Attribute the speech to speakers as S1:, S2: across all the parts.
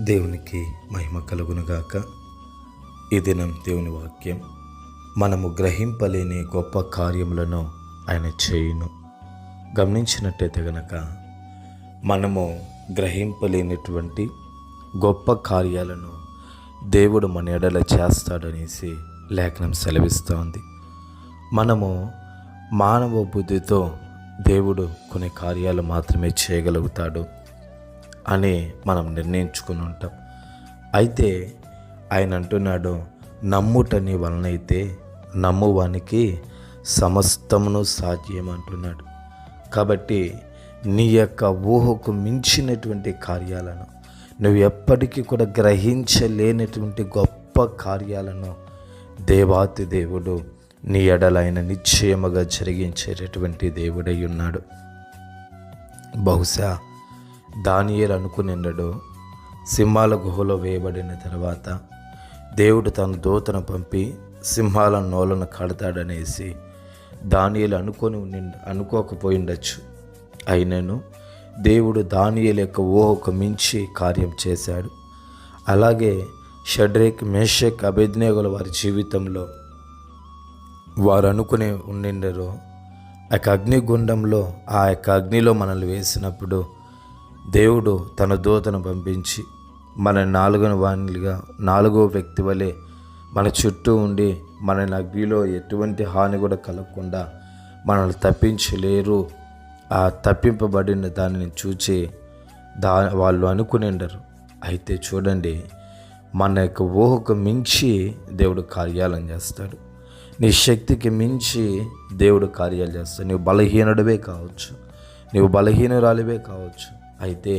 S1: దేవునికి మహిమ కలుగునుగాక. ఈ దినం దేవుని వాక్యం, మనము గ్రహింపలేని గొప్ప కార్యములను ఆయన చేయును. గమనించినట్టయితే గనక మనము గ్రహింపలేనటువంటి గొప్ప కార్యాలను దేవుడు మన ఎడల చేస్తాడనేసి లేఖనం సెలవిస్తోంది. మనము మానవ బుద్ధితో దేవుడు కొన్ని కార్యాలు మాత్రమే చేయగలుగుతాడు అని మనం నిర్ణయించుకుని ఉంటాం. అయితే ఆయన అంటున్నాడు, నమ్ముట నీ వలనైతే నమ్మువానికి సమస్తమును సాధ్యం అంటున్నాడు. కాబట్టి నీ యొక్క ఊహకు మించినటువంటి కార్యాలను, నువ్వు ఎప్పటికీ కూడా గ్రహించలేనటువంటి గొప్ప కార్యాలను దేవాతి దేవుడు నీ ఎడలైన నిశ్చయముగా జరిగించేటటువంటి దేవుడై ఉన్నాడు. బహుశా దానియేలు అనుకునిండడు, సింహాల గుహలో వేయబడిన తర్వాత దేవుడు తన దూతను పంపి సింహాల నోలను కడతాడనేసి దానియేలు అనుకోకపోయిండొచ్చు. అయినను దేవుడు దానియేలు యొక్క ఊహకు మించి కార్యం చేశాడు. అలాగే షడ్రేక్, మేషక్, అబేద్నెగోల వారి జీవితంలో వారు అనుకుని ఉండిండరు, ఆ యొక్క అగ్నిగుండంలో, ఆ యొక్క అగ్నిలో మనల్ని వేసినప్పుడు దేవుడు తన దూతను పంపించి మన నాలుగో వ్యక్తి వలె మన చుట్టూ ఉండి మన అగ్నిలో ఎటువంటి హాని కూడా కలగకుండా మనల్ని తప్పించలేరు. ఆ తప్పింపబడిన దానిని చూచి వాళ్ళు అనుకునేండరు. అయితే చూడండి, మన యొక్క ఊహకు మించి దేవుడు కార్యాలను చేస్తాడు. నీ శక్తికి మించి దేవుడు కార్యాలు చేస్తాడు. నువ్వు బలహీనుడివే కావచ్చు, నువ్వు బలహీనురాలివే కావచ్చు, అయితే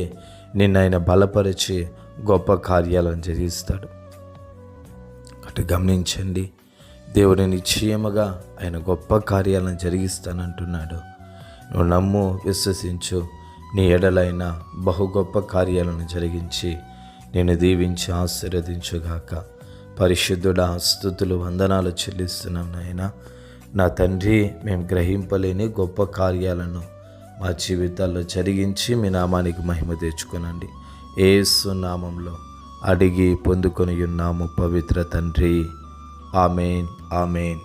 S1: నిన్ను ఆయన బలపరిచి గొప్ప కార్యాలను జరిగిస్తాడు. అటు గమనించండి, దేవుని నిశ్చయముగా ఆయన గొప్ప కార్యాలను జరిగిస్తానంటున్నాడు. నువ్వు నమ్ము, విశ్వసించు, నీ ఎడలైన బహు గొప్ప కార్యాలను జరిగించి నేను దీవించి ఆశీర్వదించుగాక. పరిశుద్ధుడా, స్తుతులు, వందనాలు చెల్లిస్తున్నాం నాయన. నా తండ్రి, మేము గ్రహింపలేని గొప్ప కార్యాలను మా జీవితాల్లో జరిగించి మీ నామానికి మహిమ తెచ్చుకొనండి. యేసు నామంలో అడిగి పొందుకొని ఉన్నాము పవిత్ర తండ్రి. ఆమేన్, ఆమేన్.